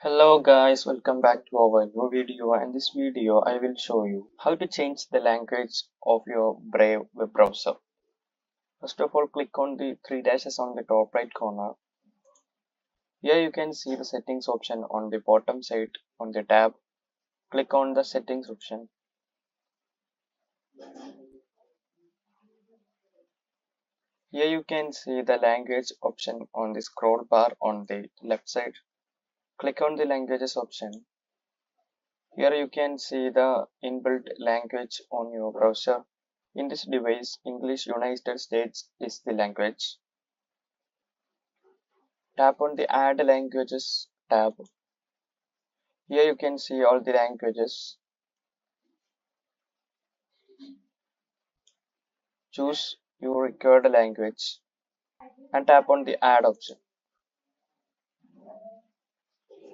Hello guys, welcome back to our new video. In this video, I will show you how to change the language of your Brave web browser. First of all, click on the three dashes on the top right corner. Here you can see the settings option on the bottom side on the tab. Click on the settings option. Here you can see the language option on the scroll bar on the left side. Click on the languages option. Here you can see the inbuilt language on your browser. In this device, English United States is the language. Tap on the Add Languages tab. Here you can see all the languages. Choose your required language and tap on the Add option.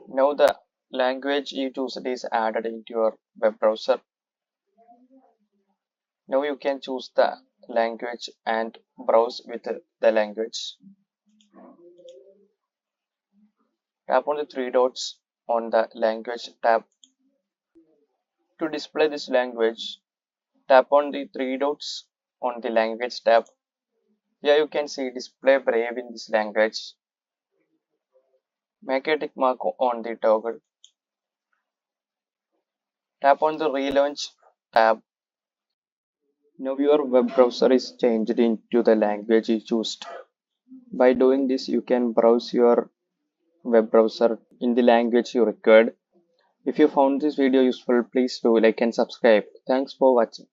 Now the language you choose is added into your web browser. Now you can choose the language and browse with the language. Tap on the three dots on the language tab. To display this language, tap on the three dots on the language tab. Here you can see display Brave in this language. Make a tick mark on the toggle. Tap on the relaunch tab. Now your web browser is changed into the language you chose. By doing this, you can browse your web browser in the language you required. If you found this video useful, please do like and subscribe. Thanks for watching.